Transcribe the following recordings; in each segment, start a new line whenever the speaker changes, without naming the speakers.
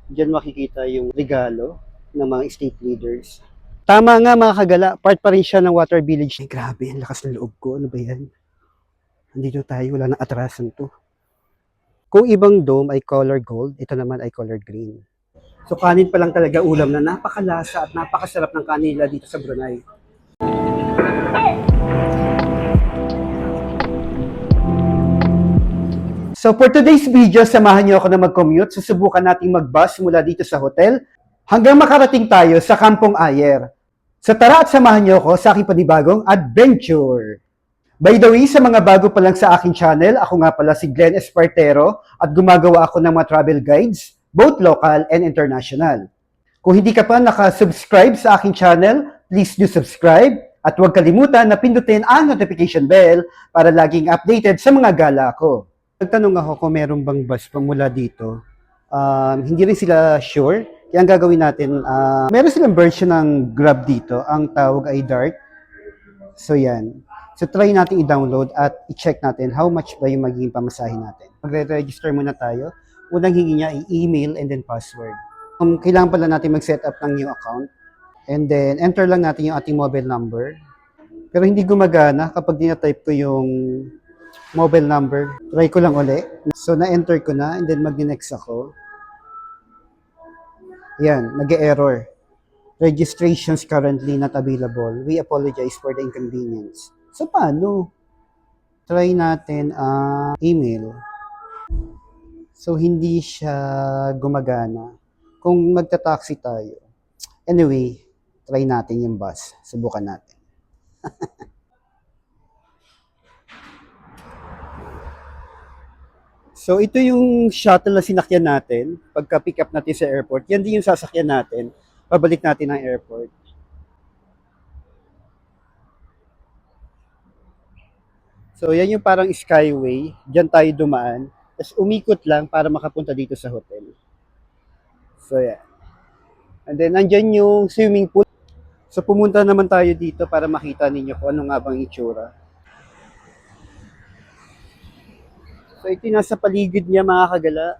Diyan makikita yung regalo ng mga state leaders. Tama nga mga kagala, part pa rin siya ng Water Village. Ay, grabe, ang lakas ng loob ko. Ano ba yan? Andito tayo, wala nang atrasan to. Kung ibang dome ay color gold, ito naman ay color green. So kanin pa lang talaga ulam na napakalasa at napakasarap ng kanila dito sa Brunei. So for today's video, samahan niyo ako na mag-commute. Susubukan nating mag-bus mula dito sa hotel hanggang makarating tayo sa Kampong Ayer. So tara at samahan niyo ako sa aking panibagong adventure. By the way, sa mga bago pa lang sa aking channel, ako nga pala si Glenn Espartero at gumagawa ako ng mga travel guides, both local and international. Kung hindi ka pa nakasubscribe sa aking channel, please do subscribe at huwag kalimutan na pindutin ang notification bell para laging updated sa mga gala ko. Nagtanong ako kung meron bang bus pa mula dito. Hindi rin sila sure. Kaya ang gagawin natin, meron silang version ng Grab dito. Ang tawag ay Dart. So yan. So try natin i-download at i-check natin how much ba yung magiging pamasahe natin. Magre-register muna tayo. Unang hingi niya i-email and then password. Kailangan pala natin mag-set up ng new account. And then enter lang natin yung ating mobile number. Pero hindi gumagana kapag dina-type ko yung mobile number. Try ko lang uli. So na-enter ko na and then mag-next ako. Yan, nag-error. Registrations currently not available. We apologize for the inconvenience. So, paano? Try natin ang email. So, hindi siya gumagana. Kung magta-taxi tayo. Anyway, try natin yung bus. Subukan natin. So, ito yung shuttle na sinakyan natin. Pagka-pick up natin sa airport. Yan din yung sasakyan natin. Pabalik natin ng airport. So, yan yung parang skyway. Diyan tayo dumaan. Tapos umikot lang para makapunta dito sa hotel. So, yan. And then, nandyan yung swimming pool. So, pumunta naman tayo dito para makita ninyo kung ano nga bang itsura. So, ito yung nasa paligid niya mga kagala.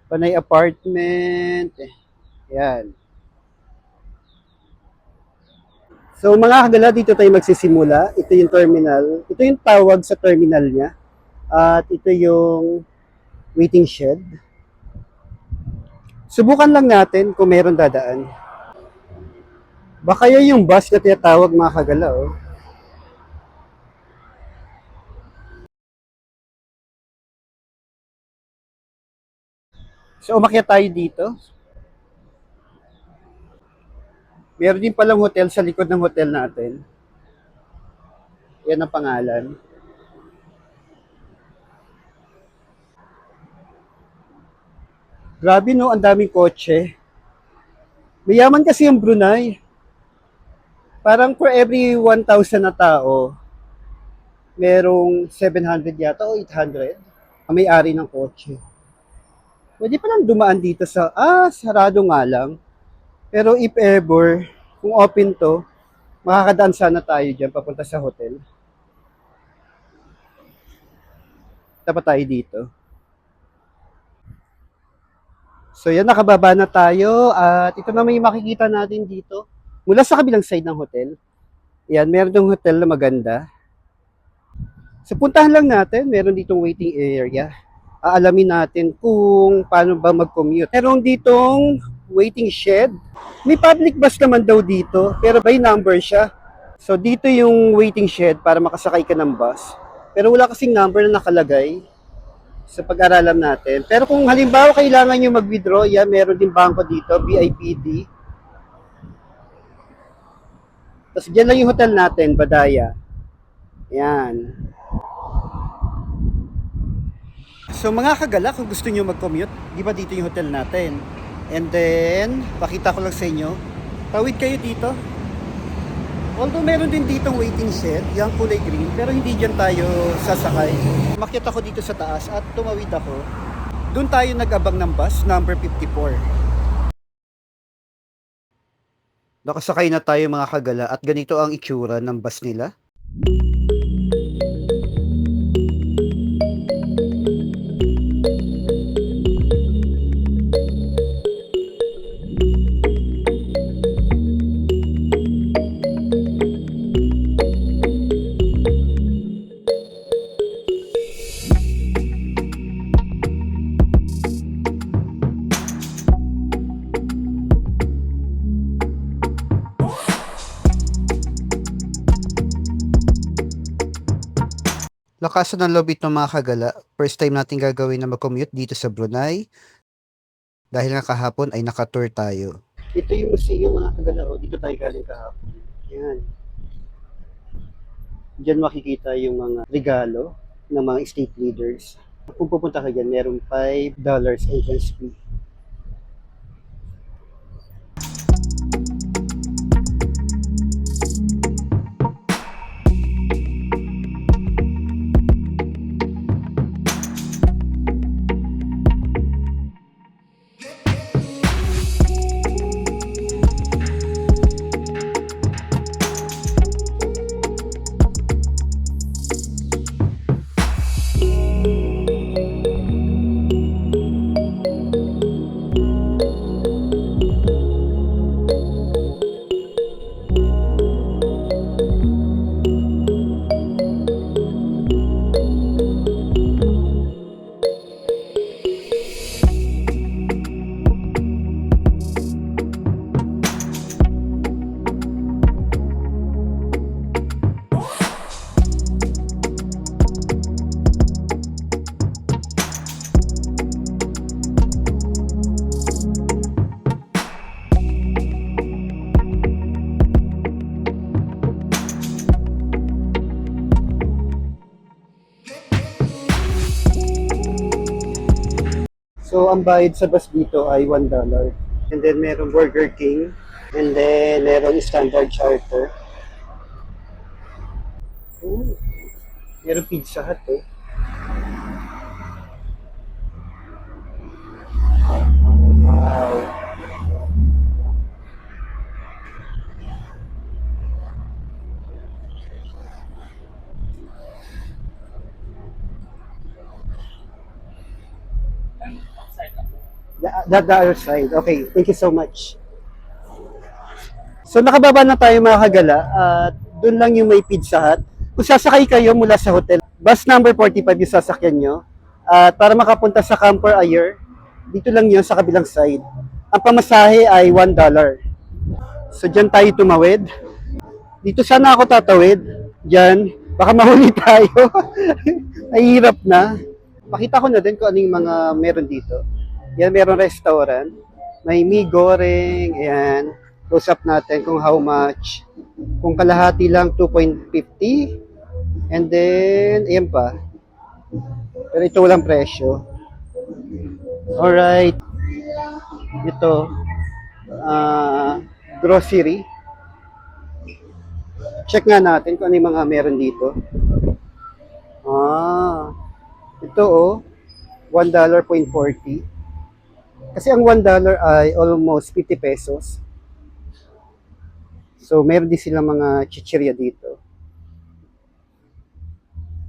Panay apartment. Yan. So mga kagala, dito tayo magsisimula. Ito yung terminal. Ito yung tawag sa terminal niya. At ito yung waiting shed. Subukan lang natin kung meron dadaan. Baka yan yung bus na tinatawag mga kagala. Oh. So umakyat tayo dito. Meron din palang hotel sa likod ng hotel natin. Yan ang pangalan. Grabe no, ang daming kotse. Mayaman kasi yung Brunei. Parang for every 1,000 na tao, merong 700 yata o 800 ang may-ari ng kotse. Pwede pa lang dumaan dito sa, sarado nga lang. Pero if ever, kung open to, makakadaan sana tayo dyan papunta sa hotel. Dapat tayo dito. So yan, nakababa na tayo at ito naman yung makikita natin dito. Mula sa kabilang side ng hotel. Yan, meron ng hotel na maganda. So puntahan lang natin, meron ditong waiting area. Aalamin natin kung paano ba mag-commute. Meron ditong waiting shed. May public bus naman daw dito, pero by number siya. So dito yung waiting shed para makasakay ka ng bus. Pero wala kasing number na nakalagay sa pag-aralan natin. Pero kung halimbawa kailangan nyo mag-withdraw, yan, meron din bangko dito, BIPD. Tapos dyan lang yung hotel natin, Badaya. Yan. So mga kagala, kung gusto nyo mag-commute, di ba dito yung hotel natin? And then, pakita ko lang sa inyo, tawid kayo dito. Although meron din dito waiting shed, yung kulay green, pero hindi dyan tayo sasakay. Makyat ako dito sa taas at tumawid ako. Doon tayo nag-abang ng bus, number 54. Nakasakay na tayo mga kagala at ganito ang itsura ng bus nila. Lakasan ng loob ito mga kagala. First time natin gagawin na mag-commute dito sa Brunei. Dahil nga kahapon ay naka-tour tayo. Ito yung museum mga kagala. O, dito tayo galing kahapon. Yan. Diyan makikita yung mga regalo ng mga state leaders. Kung pupunta ka dyan, meron $5 entrance fee. So, ang bayad sa bus dito ay $1. And then, merong Burger King. And then, merong Standard Charter. Ooh, merong Pizza Hut eh. Wow. The other side. Okay, thank you so much. So nakababa na tayo mga kagala at doon lang yung may Pizza Hut. Kung sasakay kayo mula sa hotel, bus number 45 yung sasakyan nyo. At para makapunta sa Camper Ayer, dito lang yun sa kabilang side. Ang pamasahe ay $1. So dyan tayo tumawid. Dito sana ako tatawid. Dyan. Baka mahuli tayo. Ay hirap na. Pakita ko na din kung anong mga meron dito. Yan, meron restaurant. May mee goreng. Ayan. Close up natin kung how much. Kung kalahati lang, 2.50. And then, ayan pa. Pero ito walang presyo. Alright. Ito. Grocery. Check nga natin kung ano yung mga meron dito. Ito oh. $1.40. Kasi ang $1 ay almost 50 pesos. So, meron din silang mga chichirya dito.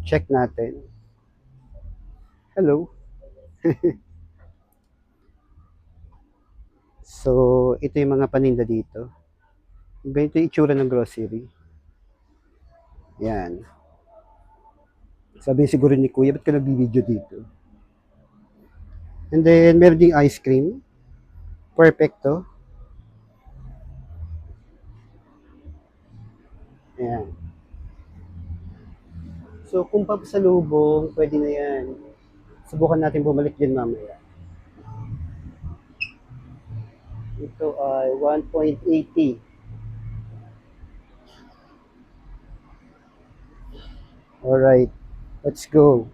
Check natin. Hello. So, ito yung mga paninda dito. Ganito yung itsura ng grocery. Yan. Sabi siguro ni Kuya, ba't ka nagbibideo dito? And then, meron ding ice cream. Perfecto. Ayan. So, kung papasalubong, pwede na yan. Subukan natin bumalik din mamaya. Ito ay 1.80. Alright. Let's go.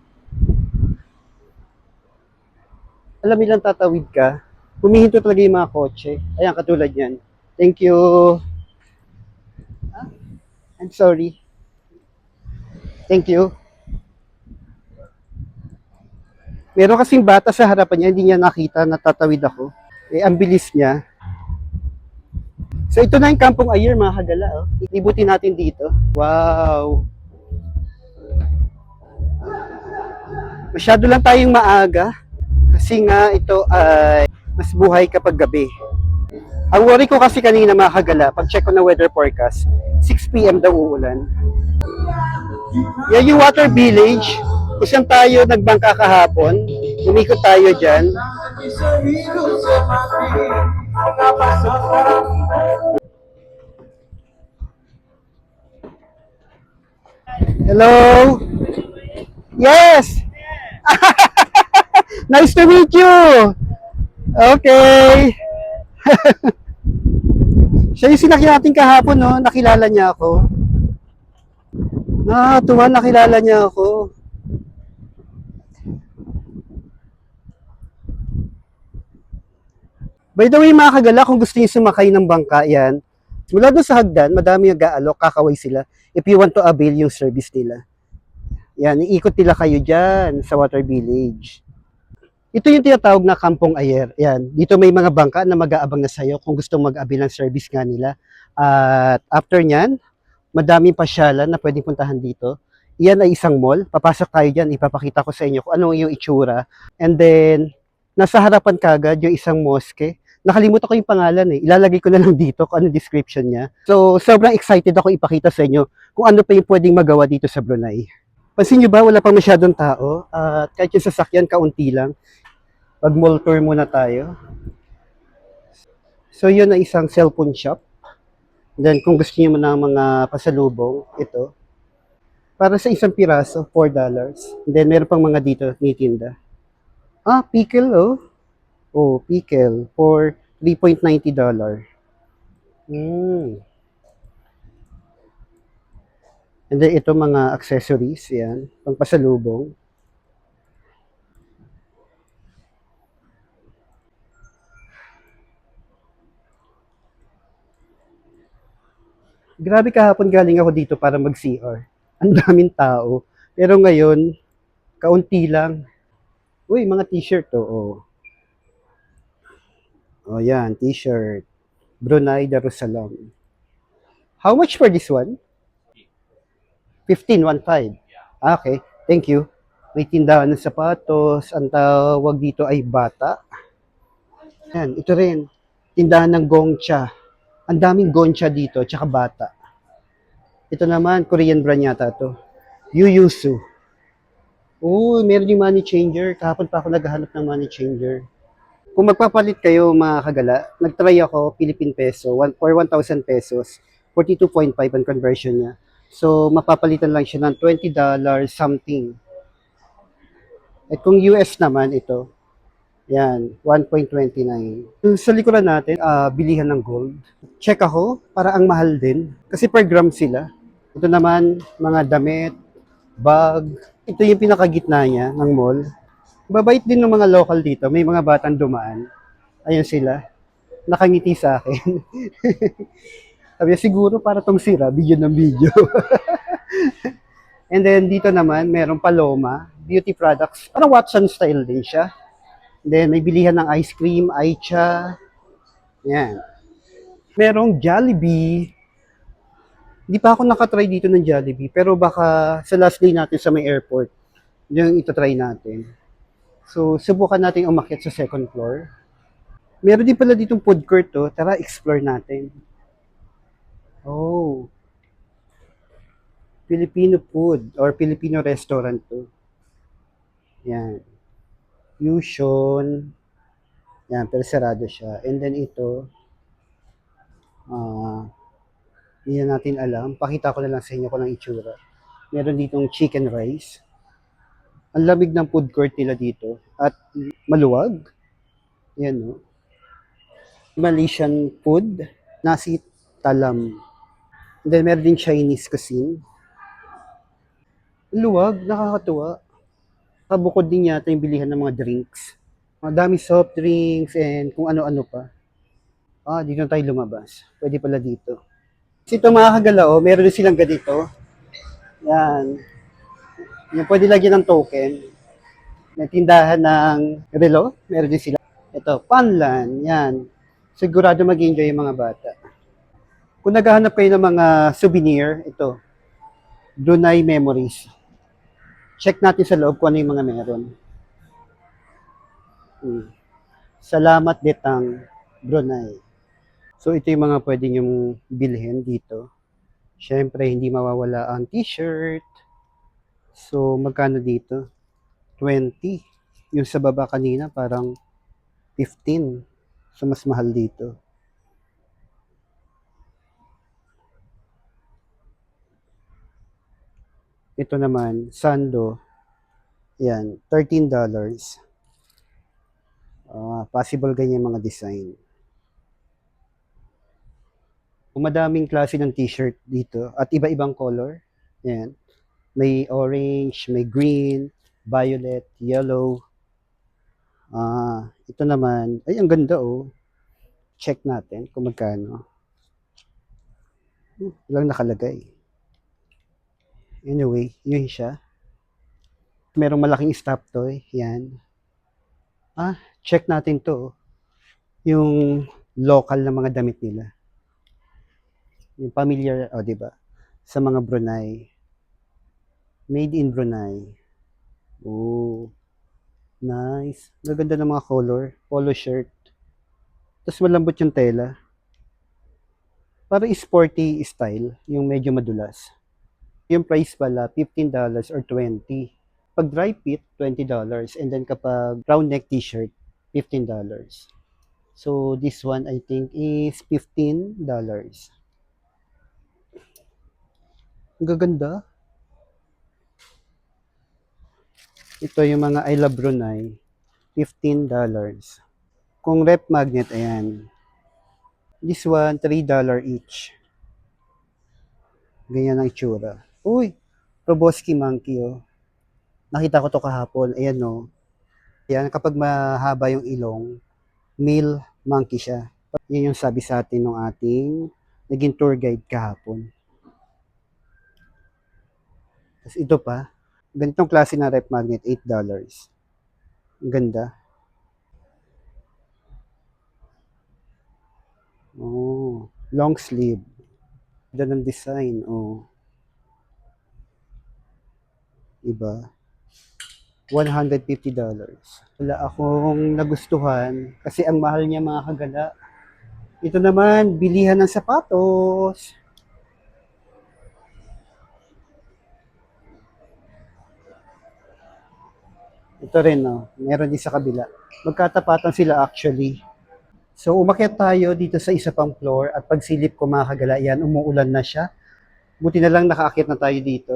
Alam nilang tatawid ka. Humihinto talaga yung mga kotse. Ayan, katulad yan. Thank you. I'm sorry. Thank you. Meron kasing bata sa harapan niya, hindi niya nakita na tatawid ako. Eh, ang bilis niya. So, ito na yung Kampong Ayer, mga kagala. Oh. Ibutin natin dito. Wow. Masyado lang tayong maaga. Kasi nga, ito ay mas buhay kapag gabi. Ang worry ko kasi kanina mga kagala, pag check ko na weather forecast, 6 p.m. daw uulan. Yan yung Water Village. Kung saan tayo nagbangka kahapon, umikot tayo dyan. Hello? Yes! Nice to meet you! Okay. Siya yung sinakyan natin kahapon, no? Nakilala niya ako. Nakakatuwa, nakilala niya ako. By the way, mga kagala, kung gusto niyo sumakay ng bangka, yan. Mula doon sa hagdan, madami nag-aalok, kakaway sila. If you want to avail yung service nila. Yan, iikot nila kayo dyan sa Water Village. Ito yung tinatawag na Kampong Ayer. Yan, dito may mga bangka na mag-aabang na sa'yo kung gusto mag-avail ng service nga nila. At after nyan, madaming pasyalan na pwedeng puntahan dito. Yan ay isang mall. Papasok tayo dyan, ipapakita ko sa inyo kung ano yung itsura. And then, nasa harapan kagad yung isang mosque. Nakalimutan ko yung pangalan eh. Ilalagay ko na lang dito kung ano description niya. So, sobrang excited ako ipakita sa inyo kung ano pa yung pwedeng magawa dito sa Brunei. Pansin nyo ba, wala pang masyadong tao. At kahit yung sasakyan, kaunti lang. Pag-mall tour muna tayo. So, yun ay isang cellphone shop. Then, kung gusto niyo ng mga pasalubong, ito. Para sa isang piraso, $4. Then, meron pang mga dito, nitinda. Ah, pickle, oh. Oh, pickle for $3.90. Mm. And then, ito mga accessories, yan. Pang pasalubong. Grabe kahapon galing ako dito para mag-CR. Ang daming tao. Pero ngayon, kaunti lang. Uy, mga t-shirt to. Oh. Oh, yan, t-shirt. Brunei Darussalam. How much for this one? 15, 15. Ah, okay, thank you. May tindahan ng sapatos. Ang tawag dito ay bata. Yan, ito rin. Tindahan ng gongcha. Ang daming gongcha dito, tsaka bata. Ito naman, Korean brand yata to. Yuyusu. Oh, meron yung money changer. Kahapon pa ako naghahanap ng money changer. Kung magpapalit kayo mga kagala, nagtry ako Philippine peso for 1,000 pesos, 42.5 ang conversion niya. So, mapapalitan lang siya ng $20 something. At kung US naman ito, yan, 1.29. Sa likuran natin, bilihan ng gold. Check ako, para ang mahal din. Kasi per gram sila. Ito naman, mga damit, bag. Ito yung pinakagitna niya ng mall. Babait din ng mga local dito. May mga batang dumaan. Ayun sila. Nakangiti sa akin. Sabi siguro para tong sira, video ng video. And then dito naman, merong Paloma, beauty products. Parang Watson style din siya. Then may bilihan ng ice cream, Aicha. Yan. Merong Jollibee. Hindi pa ako nakatry dito ng Jollibee, pero baka sa last day natin sa may airport, yung itatry natin. So, subukan natin umakyat sa second floor. Meron din pala ditong food court to. Tara, explore natin. Oh, Filipino food or Filipino restaurant to. Yan. Fusion. Yan, pero sarado siya. And then ito, hindi na natin alam. Pakita ko na lang sa inyo kung ang itsura. Meron ditong chicken rice. Ang lamig ng food court nila dito. At maluwag. Yan, no? Malaysian food. Nasi talam. And then meron din Chinese cuisine. Luwag, nakakatuwa. Kabukod din yata yung bilihan ng mga drinks. Madami soft drinks and kung ano-ano pa. Ah, dito na tayo lumabas. Pwede pala dito. Kasi ito mga kagalao, meron din silang ganito. Yan. Yung pwede lagyan ng token. May tindahan ng relo, meron din sila. Ito, Panlan, yan. Sigurado mag-enjoy yung mga bata. Kung naghahanap kayo ng mga souvenir, ito. Brunei Memories. Check natin sa loob kung ano yung mga meron. Salamat Detang Brunei. So ito yung mga pwede nyong bilhin dito. Siyempre, hindi mawawala ang t-shirt. So, magkano dito? 20. Yung sa baba kanina, parang 15. So, mas mahal dito. Ito naman, sando. Yan, $13. Possible ganyan mga design. Madaming klase ng t-shirt dito at iba-ibang color. Yan. May orange, may green, violet, yellow. Ito naman, ay ang ganda oh. Check natin kung magkano. Walang nakalagay. Anyway, yun siya. Merong malaking stop toy. Yan. Check natin to. Yung local na mga damit nila. Yung familiar, di ba? Sa mga Brunei. Made in Brunei. Oh, nice. Maganda ng mga color. Polo shirt. Tapos malambot yung tela. Para sporty style, yung medyo madulas. Yung price pala, $15 or 20. Pag dry fit, $20. And then kapag round neck t-shirt, $15. So this one I think is $15. Ang gaganda. Ito yung mga I Love Brunei, $15. Kung rep magnet, ayan. This one, $3 each. Ganyan ang itsura. Uy, Roboski monkey, oh. Nakita ko to kahapon. Ayan, oh. Yan, kapag mahaba yung ilong, male monkey siya. Yan yung sabi sa atin ng ating naging tour guide kahapon. Tapos ito pa, ganitong klase na rep magnet, $8. Ang ganda. Oh, long sleeve. Ganda ng design, oh. Iba. $150. Wala akong nagustuhan kasi ang mahal niya mga kagala. Ito naman, bilihan ng sapatos. Ito rin, no? Meron din sa kabila. Magkatapatan sila actually. So, umakyat tayo dito sa isa pang floor at pagsilip ko mga kagala, yan, umuulan na siya. Buti na lang nakaakyat na tayo dito.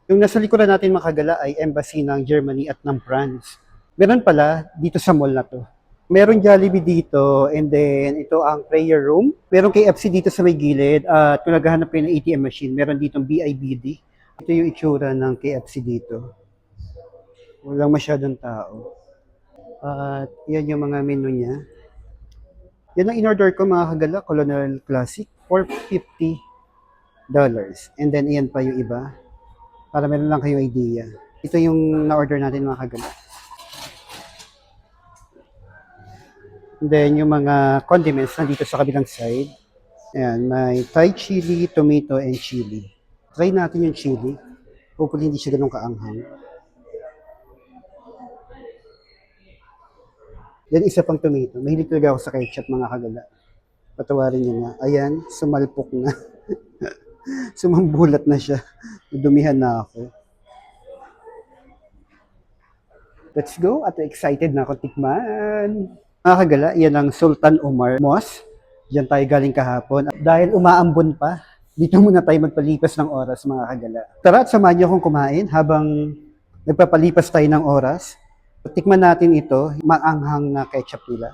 Yung nasa likuran natin mga kagala ay embassy ng Germany at ng France. Meron pala dito sa mall na to. Meron Jollibee dito and then ito ang prayer room. Meron KFC dito sa may gilid at kung naghahanap kayo ng ATM machine, meron ditong BIBD. Ito yung itsura ng KFC dito. Walang masyadong tao. At yan yung mga menu niya. Yan ang in-order ko mga kagala, Colonel Classic for $50. And then iyan pa yung iba para meron lang kayong idea. Ito yung na-order natin mga kagala. And then yung mga condiments nandito sa kabilang side. Ayan, may Thai chili, tomato, and chili. Try natin yung chili. Hopefully hindi siya ganun kaanghang. Yan isa pang tomato. Mahilig talaga ako sa ketchup mga kagala. Patawarin niyo na. Ayan, sumalpok na. Sumambulat na siya. Dumihan na ako. Let's go. At excited na ako tikman. Mga kagala, yan ang Sultan Omar Moss. Diyan tayo galing kahapon. At dahil umaambon pa, dito muna tayo magpalipas ng oras mga kagala. Tara at samahan niyo akong kumain habang nagpapalipas tayo ng oras. Tikman natin ito, maanghang na ketchup nila.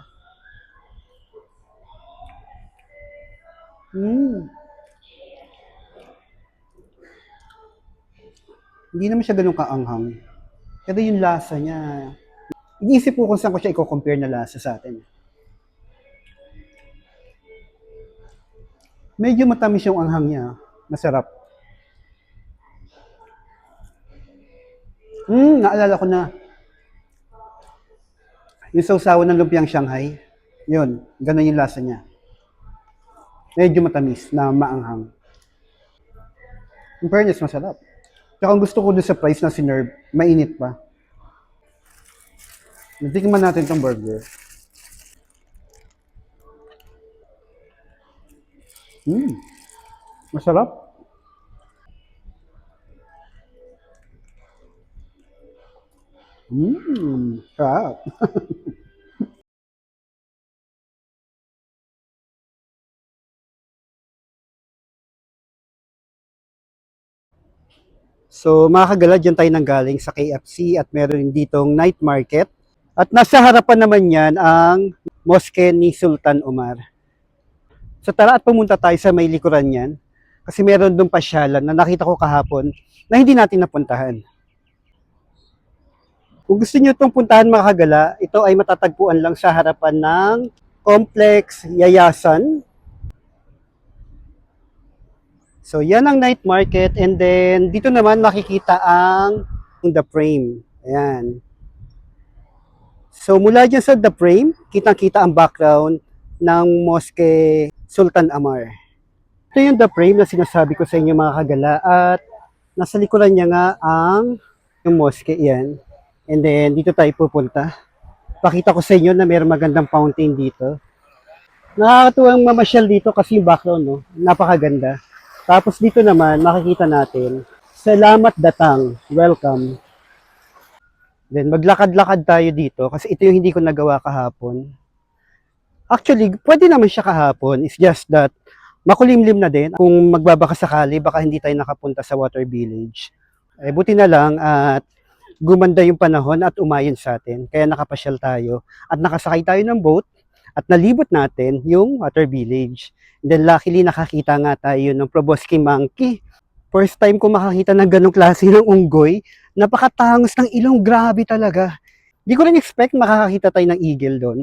Hindi naman siya ganun kaanghang. Pero yung lasa niya, iniisip ko kung saan ko siya i-compare na lasa sa atin. Medyo matamis yung anghang niya. Masarap. Naalala ko na. Yung sausawan ng lumpiang Shanghai. Yun, ganun yung lasa niya. Medyo matamis na maanghang. In fairness, masarap. Tsaka ang gusto ko doon sa price na sinerve, mainit pa. Natikman natin tong burger. Masarap. Sarap. So mga kagala, dyan tayo nanggaling sa KFC at meron din ditong night market. At nasa harapan naman yan ang Mosque ni Sultan Omar. So tara at pumunta tayo sa may likuran yan. Kasi meron doon pasyalan na nakita ko kahapon na hindi natin napuntahan. Kung gusto nyo itong puntahan mga kagala, ito ay matatagpuan lang sa harapan ng Complex Yayasan. So yan ang night market, and then dito naman makikita ang The Frame. Ayan. So mula dyan sa The Frame, kitang-kita ang background ng Mosque Sultan Amar. Ito yung The Frame na sinasabi ko sa inyo mga kagala, at nasa likuran niya nga ang yung mosque yan. And then dito tayo pupunta. Pakita ko sa inyo na mayroong magandang fountain dito. Nakakatuwang mamasyal dito kasi yung background, no? Napakaganda. Tapos dito naman, makikita natin, salamat datang, welcome. Then maglakad-lakad tayo dito kasi ito yung hindi ko nagawa kahapon. Actually, pwede naman siya kahapon. It's just that makulimlim na din. Kung magbabaka sakali, baka hindi tayo nakapunta sa Water Village. Eh, buti na lang at gumanda yung panahon at umayon sa atin. Kaya nakapasyal tayo at nakasakay tayo ng boat at nalibot natin yung Water Village. And then luckily nakakita nga tayo ng proboscis monkey. First time ko makakita ng ganong klase ng unggoy. Napakatangos ng ilong, grabe talaga. Di ko rin expect makakakita tayo ng eagle doon.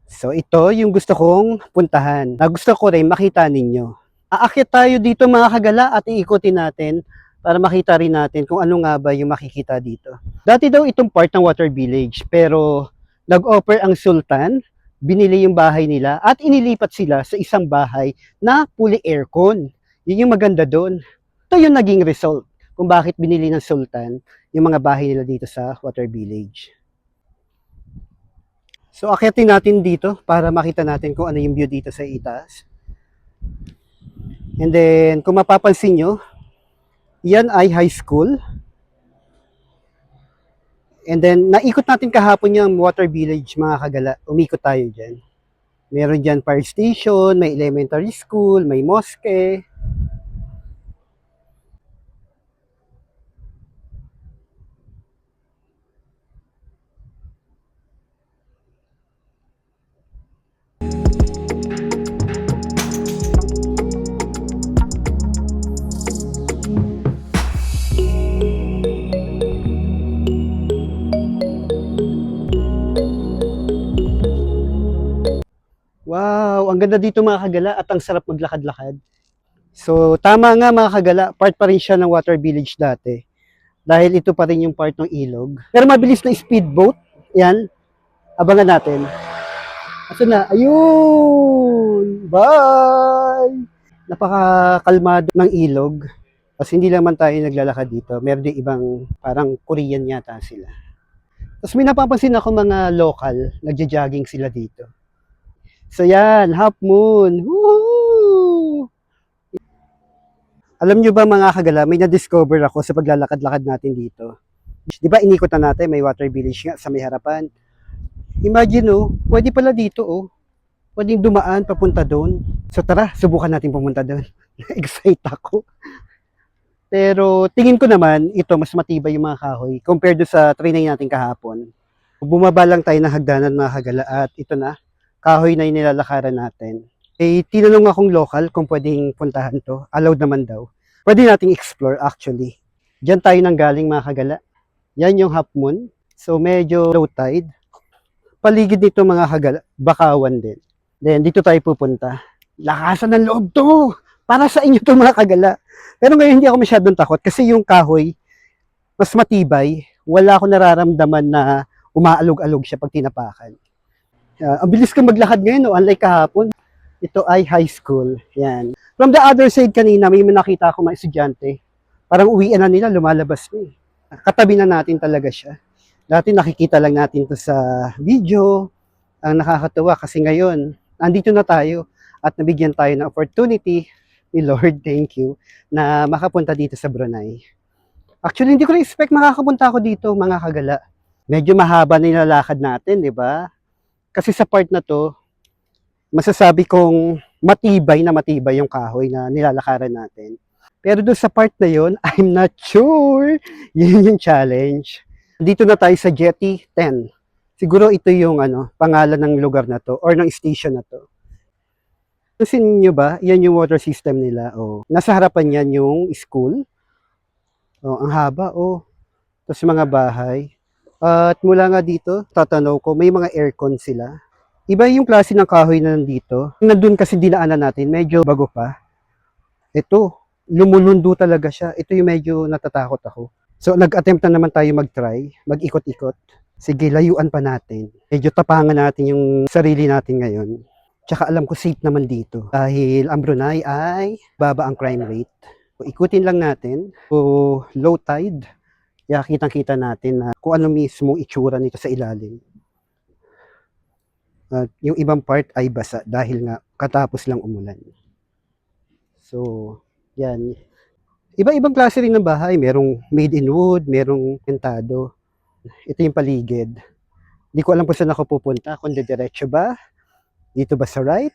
So ito yung gusto kong puntahan. Gusto ko rin makita ninyo. Aakyat tayo dito mga kagala at iikutin natin para makita rin natin kung ano nga ba yung makikita dito. Dati daw itong part ng Water Village, pero nag-offer ang Sultan, binili yung bahay nila at inilipat sila sa isang bahay na fully aircon. Yun yung maganda doon. Ito yung naging result kung bakit binili ng Sultan yung mga bahay nila dito sa Water Village. So akyatin natin dito para makita natin kung ano yung view dito sa itaas. And then kung mapapansin nyo, yan ay high school. And then naikot natin kahapon yung Water Village mga kagala. Umikot tayo dyan. Meron dyan fire station, may elementary school, may mosque. Wow, ang ganda dito mga kagala at ang sarap maglakad-lakad. So tama nga mga kagala, part pa rin siya ng Water Village dati. Dahil ito pa rin yung part ng ilog. Pero mabilis na speedboat, yan, abangan natin. Asa na? Ayun! Bye! Napakakalmado ng ilog. Kasi hindi naman tayo naglalakad dito. Meron din ibang parang Korean yata sila. Tapos may napapansin ako mga local, nagja-jogging sila dito. So yan, half moon. Woohoo! Alam nyo ba mga kagala, may na-discover ako sa paglalakad-lakad natin dito. Di ba inikot na natin, may Water Village nga sa may harapan. Imagine oh, pwede pala dito oh. Pwedeng dumaan papunta doon. So tara, subukan natin pumunta doon. Excite ako. Pero tingin ko naman, ito mas matibay yung mga kahoy compared do sa training natin kahapon. Bumaba lang tayo ng hagdanan mga kagala at ito na, kahoy na yung nilalakaran natin. Eh, tinanong akong local kung pwedeng puntahan to. Allowed naman daw. Pwede nating explore actually. Diyan tayo nang galing mga kagala. Yan yung half moon. So medyo low tide. Paligid nito mga kagala, bakawan din. Then dito tayo pupunta. Lakasan ng loob to! Para sa inyo to mga kagala. Pero ngayon hindi ako masyadong takot kasi yung kahoy mas matibay. Wala akong nararamdaman na umaalog-alog siya pag tinapakan. Ang bilis kong maglakad ngayon, no? Unlike kahapon. Ito ay high school. Yan. From the other side kanina, may nakita ako mga estudyante. Parang uwian na nila, lumalabas na eh. Katabi na natin talaga siya. Dati nakikita lang natin to sa video. Ang nakakatuwa kasi ngayon, andito na tayo at nabigyan tayo ng opportunity ni Lord, thank you, na makapunta dito sa Brunei. Actually, hindi ko na-expect makakapunta ako dito, mga kagala. Medyo mahaba na nilalakad natin, di ba? Kasi sa part na to, masasabi kong matibay na matibay yung kahoy na nilalakaran natin. Pero doon sa part na yon, I'm not sure. Yun yung challenge. Dito na tayo sa Jetty 10. Siguro ito yung pangalan ng lugar na to or ng station na to. Pansin nyo ba? Yan yung water system nila. Oh. Nasa harapan yan yung school. Oh, ang haba. Oh. Tapos mga bahay. At mula nga dito, tatanaw ko, may mga aircon sila. Iba yung klase ng kahoy na nandito. Nandun kasi dinaanan natin, medyo bago pa. Ito, lumulundo talaga siya. Ito yung medyo natatakot ako. So, nag-attempt na naman tayo mag-try, mag-ikot-ikot. Sige, layuan pa natin. Medyo tapangan natin yung sarili natin ngayon. Tsaka alam ko safe naman dito. Dahil ang Brunei ay baba ang crime rate. So, ikutin lang natin. So, low tide. Kaya kitang-kita natin na kung ano mismo itsura nito sa ilalim. Yung ibang part ay basa dahil nga katapos lang umulan. So, yan. Iba-ibang klase rin ng bahay. Merong made in wood, merong pintado. Ito yung paligid. Hindi ko alam kung saan ako pupunta. Kung diretso ba, dito ba sa right,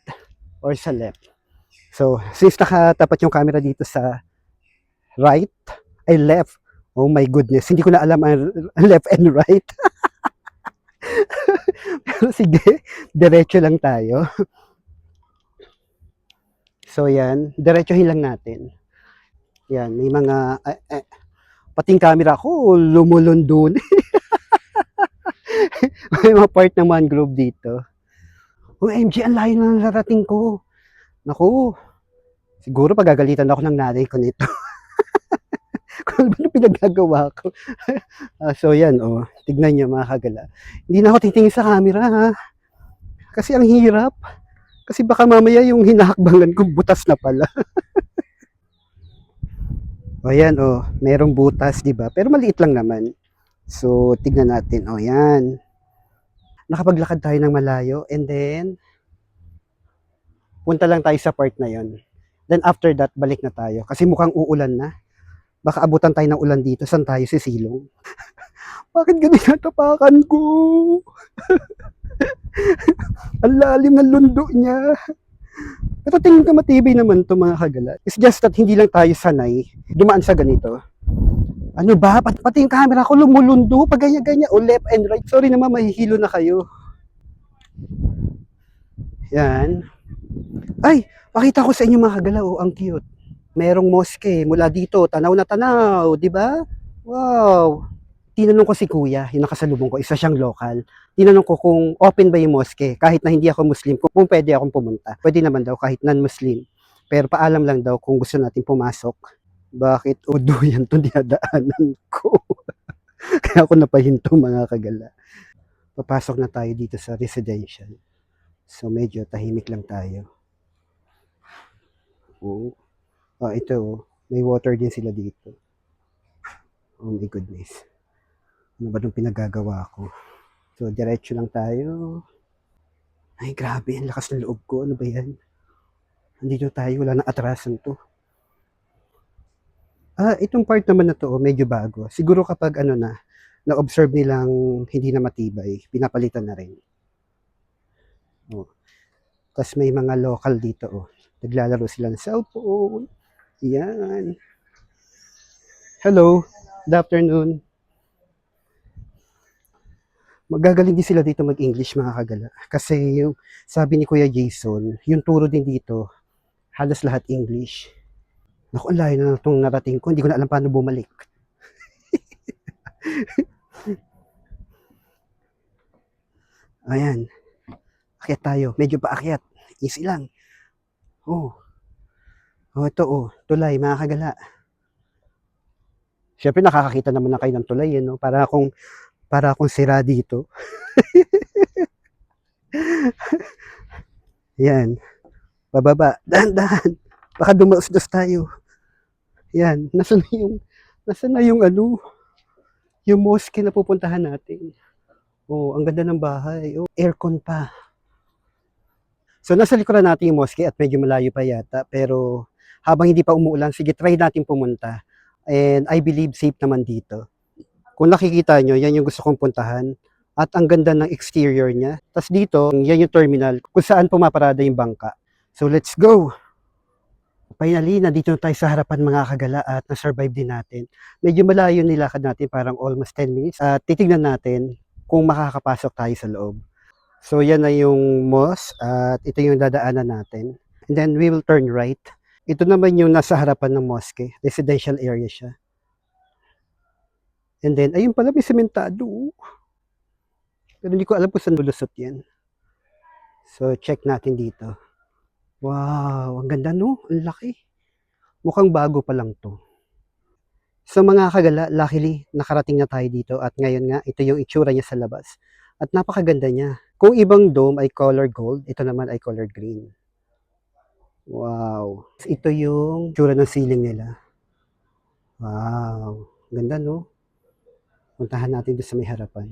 or sa left. So, since nakatapat yung camera dito sa right, ay left, oh my goodness, hindi ko na alam ang left and right. Pero sige, diretso lang tayo. So yan, diretsohin lang natin. Yan, may mga, pating camera ko, lumulundo na. May mga part ng mangrove dito. OMG, ang layo na narating ko. Naku, siguro pagagalitan ako ng nanay ko nito. Kung ano pinagagawa ko. So yan, tignan nyo mga kagala. Hindi na ako titingin sa camera ha. Kasi ang hirap. Kasi baka mamaya yung hinahakbangan ko butas na pala. Yan, merong butas, di ba? Pero maliit lang naman. So, tignan natin. Yan. Nakapaglakad tayo ng malayo and then punta lang tayo sa part na yon. Then after that, balik na tayo. Kasi mukhang uulan na. Baka abutan tayo ng ulan dito. Saan tayo sisilong? Bakit ganito natapakan ko? Ang lalim ng lundo niya. Pero tingin ko matibay naman to mga kagala. It's just that hindi lang tayo sanay dumaan sa ganito. Ano ba? Pati yung camera ko lumulundo pag ganyan-ganyan. O left and right. Sorry naman, mahihilo na kayo. Yan. Ay, pakita ko sa inyo mga kagala. Ang cute. Merong mosque mula dito. Tanaw na tanaw. Diba? Wow. Tinanong ko si kuya, yung nakasalubong ko, isa siyang local. Tinanong ko kung open ba yung mosque, kahit na hindi ako Muslim, kung pwede akong pumunta. Pwede naman daw kahit non-Muslim. Pero paalam lang daw kung gusto natin pumasok. Bakit udo yan itong dinadaanan ko? Kaya ako napahinto mga kagala. Papasok na tayo dito sa residential. So medyo tahimik lang tayo. Ito, may water din sila dito. Oh my goodness. Ano ba nung pinagagawa ko? So, diretso lang tayo. Ay, grabe. Ang lakas ng loob ko. Ano ba yan? Nandito tayo. Wala nang atrasan to. Itong part naman na to, medyo bago. Siguro kapag na-observe nilang hindi na matibay, pinapalitan na rin. Tapos may mga local dito. Naglalaro sila ng cellphone. Yan. Hello. Good afternoon. Magagaling din sila dito mag-English mga kagala. Kasi yung sabi ni Kuya Jason, yung turo din dito, halos lahat English. Naku, ang layo na itong narating ko. Hindi ko na alam paano bumalik. Ayan. Akyat tayo. Medyo paakyat. Easy lang. Ito tulay mga kagala. Siyempre nakakakita naman na kayo ng tulay. No? Para akong sira dito. Yan. Bababa. Dahan-dahan. Baka dumausdos tayo. Yan. Nasaan na yung yung mosque na pupuntahan natin. Ang ganda ng bahay. Aircon pa. So, nasa likuran natin yung mosque at medyo malayo pa yata. Pero, habang hindi pa umuulan, sige, try natin pumunta. And I believe safe naman dito. Kung nakikita nyo, yan yung gusto kong puntahan. At ang ganda ng exterior niya. Tapos dito, yan yung terminal kung saan pumaparada yung bangka. So let's go! Finally, nandito na tayo sa harapan mga kagala at na-survive din natin. Medyo malayo nilakad natin, parang almost 10 minutes. At titignan natin kung makakapasok tayo sa loob. So yan na yung mosque at ito yung dadaanan natin. And then we will turn right. Ito naman yung nasa harapan ng mosque. Residential area siya. And then, ayun pala, may sementado. Pero hindi ko alam kung saan lulusot yan. So check natin dito. Wow, ang ganda no? Ang laki. Mukhang bago pa lang to. So mga kagala, luckily, nakarating na tayo dito at ngayon nga, ito yung itsura niya sa labas. At napakaganda niya. Kung ibang dome ay color gold, ito naman ay color green. Wow. Ito yung itsura ng ceiling nila. Wow. Ganda no? Puntahan natin doon sa may harapan.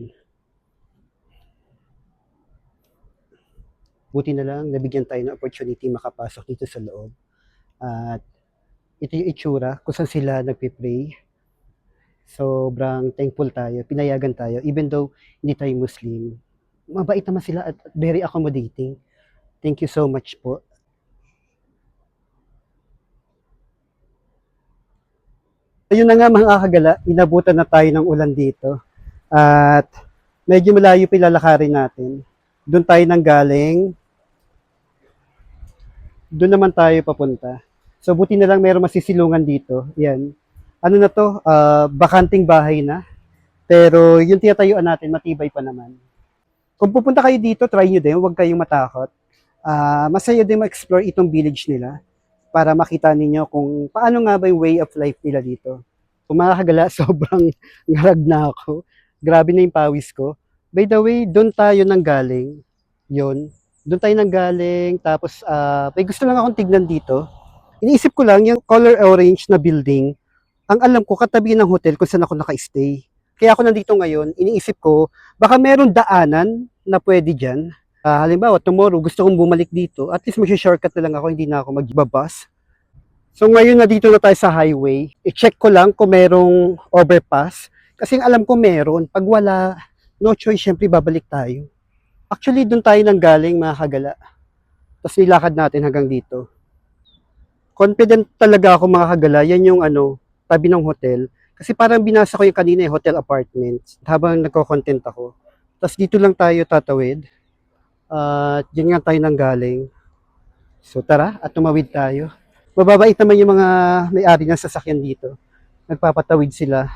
Buti na lang, nabigyan tayo ng opportunity makapasok dito sa loob. At ito yung itsura kung saan sila nagpipray. Sobrang thankful tayo, pinayagan tayo, even though hindi tayo Muslim. Mabait naman sila at very accommodating. Thank you so much po. Ayun na nga mga kagala, inabutan na tayo ng ulan dito. At medyo malayo pa ilalakarin natin. Doon tayo nang galing. Doon naman tayo papunta. So buti na lang mayroong masisilungan dito. Yan. Ano na to? Bakanting bahay na. Pero yung tinatayuan natin, matibay pa naman. Kung pupunta kayo dito, try nyo din. Huwag kayong matakot. Masaya din ma-explore itong village nila para makita ninyo kung paano nga ba yung way of life nila dito. Kung mga kagala, sobrang ngarag na ako. Grabe na yung pawis ko. By the way, doon tayo nang galing. Yun. Doon tayo nang galing. Tapos, may gusto lang akong tignan dito. Iniisip ko lang, yung color orange na building, ang alam ko, katabi ng hotel kung saan ako naka-stay. Kaya ako nandito ngayon, iniisip ko, baka meron daanan na pwede dyan. Halimbawa, tomorrow, gusto kong bumalik dito. At least mag-shortcut na lang ako, hindi na ako magbabas. So ngayon na dito na tayo sa highway. I-check ko lang kung merong overpass. Kasi alam ko meron. Pag wala, no choice, syempre babalik tayo. Actually, doon tayo nang galing mga kagala. Tapos nilakad natin hanggang dito. Confident talaga ako mga kagala. Yan yung tabi ng hotel. Kasi parang binasa ko yung kanina yung hotel apartments habang nagko-content ako. Tapos dito lang tayo tatawid. At yun nga tayo nang galing. So tara at tumawid tayo. Mababait naman yung mga may-ari ng sasakyan dito. Nagpapatawid sila.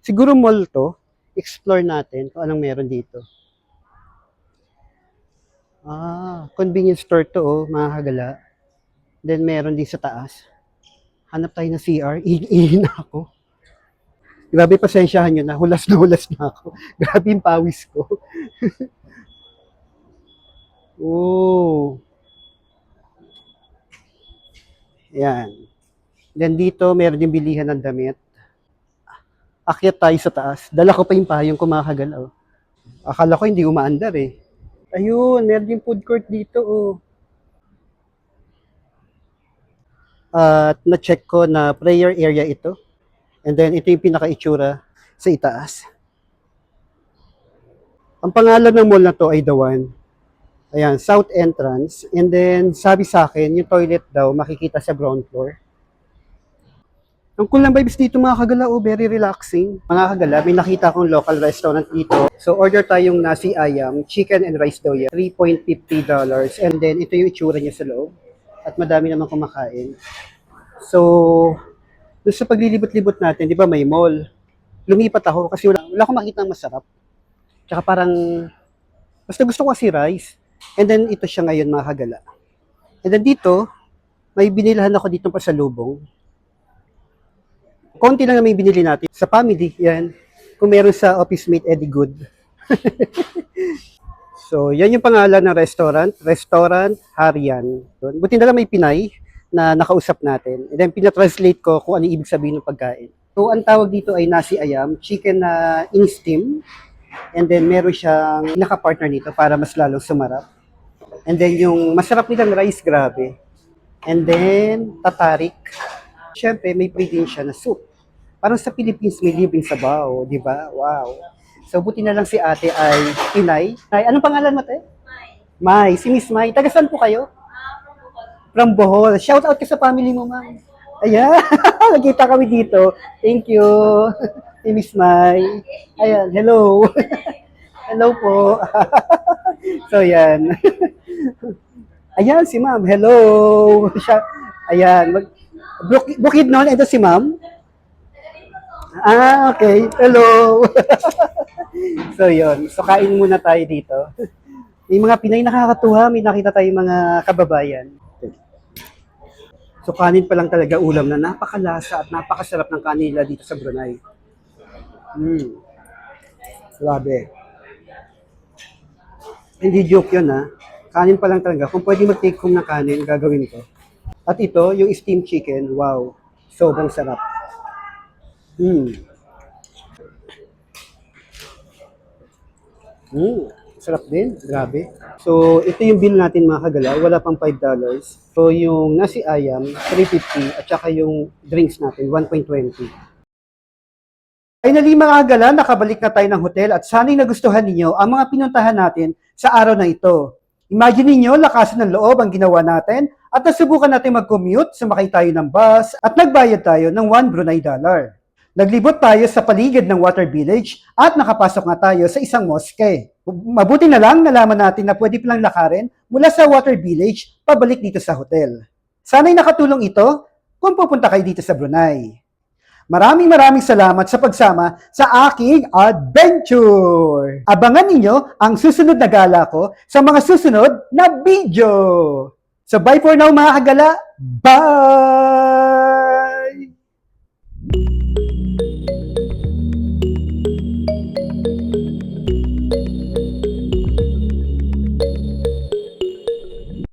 Siguro mall to. Explore natin kung anong meron dito. Convenience store to mga kagala. Then meron din sa taas. Hanap tayo ng CR. Ihi na ako. Grabe, pasensyahan nyo na. Hulas na ako. Grabe yung pawis ko. Oh. Yan. Then dito, meron din bilihan ng damit. Akyat tayo sa taas. Dala ko pa yung payong ko mga kagalaw. Akala ko hindi umaandar eh. Ayun, meron din food court dito oh. At na-check ko na prayer area ito. And then ito yung pinaka-itsura sa itaas. Ang pangalan ng mall na to ay The One. Ayan, south entrance. And then sabi sa akin, yung toilet daw makikita sa ground floor. Ang cool ng vibes dito mga kagala, very relaxing. Mga kagala, may nakita akong local restaurant dito. So order tayong nasi ayam, chicken and rice daw yan, $3.50. And then ito yung itsura niya sa loob. At madami naman kumakain. So, doon sa paglilibot-libot natin, di ba may mall. Lumipat ako kasi wala akong makita masarap. Tsaka parang, basta gusto ko kasi rice. And then ito siya ngayon mga kagala. And then dito, may binilahan ako dito pa sa lubong. Konti lang na may binili natin. Sa family, yan. Kung meron sa office mate, Eddie Good. So, yan yung pangalan ng restaurant. Restaurant Harian. Buti na lang may Pinay na nakausap natin. And then, pinatranslate ko kung ano ibig sabihin ng pagkain. So, ang tawag dito ay nasi ayam, chicken na in-steam. And then, meron siyang naka-partner nito para mas lalong sumarap. And then, yung masarap nilang rice, grabe. And then, tatarik. Siyempre, may free din siya na soup. Parang sa Philippines, may libreng sabaw, di ba? Wow. So, buti na lang si ate ay Pinay. Ay, anong pangalan mo, te? May. Si Miss May. Taga saan po kayo? from Bohol. Shout out ka sa family mo, ma'am. Ayan, nagkita kami dito. Thank you. Miss Mai. Ayan, hello. Hello po. So, yan. Ayan, si ma'am. Hello. Siya, ayan. Bukid noon, ito si ma'am. Ah, okay. Hello. So, yun. So, kain muna tayo dito. May mga Pinay nakakatuwa. May nakita tayong mga kababayan. So, kanin pa lang talaga ulam na napakalasa at napakasarap ng kanila dito sa Brunei. Grabe. Hindi joke yun, ha. Kanin pa lang talaga. Kung pwede mag-take home ng kanin, gagawin ko. At ito, yung steamed chicken. Wow. Sobrang sarap. Sarap din. Grabe. So, ito yung bill natin mga kagala. Wala pang $5. So, yung nasi ayam, 350 at saka yung drinks natin, 1.20. Finally mga kagala, nakabalik na tayo ng hotel at sana'y nagustuhan ninyo ang mga pinuntahan natin sa araw na ito. Imagine ninyo, lakasan ng loob ang ginawa natin at nasubukan natin mag-commute, sumakay tayo ng bus at nagbayad tayo ng 1 Brunei dollar. Naglibot tayo sa paligid ng Water Village at nakapasok nga tayo sa isang mosque. Mabuti na lang nalaman natin na pwede palang lakarin mula sa Water Village pabalik dito sa hotel. Sana'y nakatulong ito kung pupunta kayo dito sa Brunei. Maraming salamat sa pagsama sa aking adventure. Abangan ninyo ang susunod na gala ko sa mga susunod na video. So bye for now mga kagala. Bye!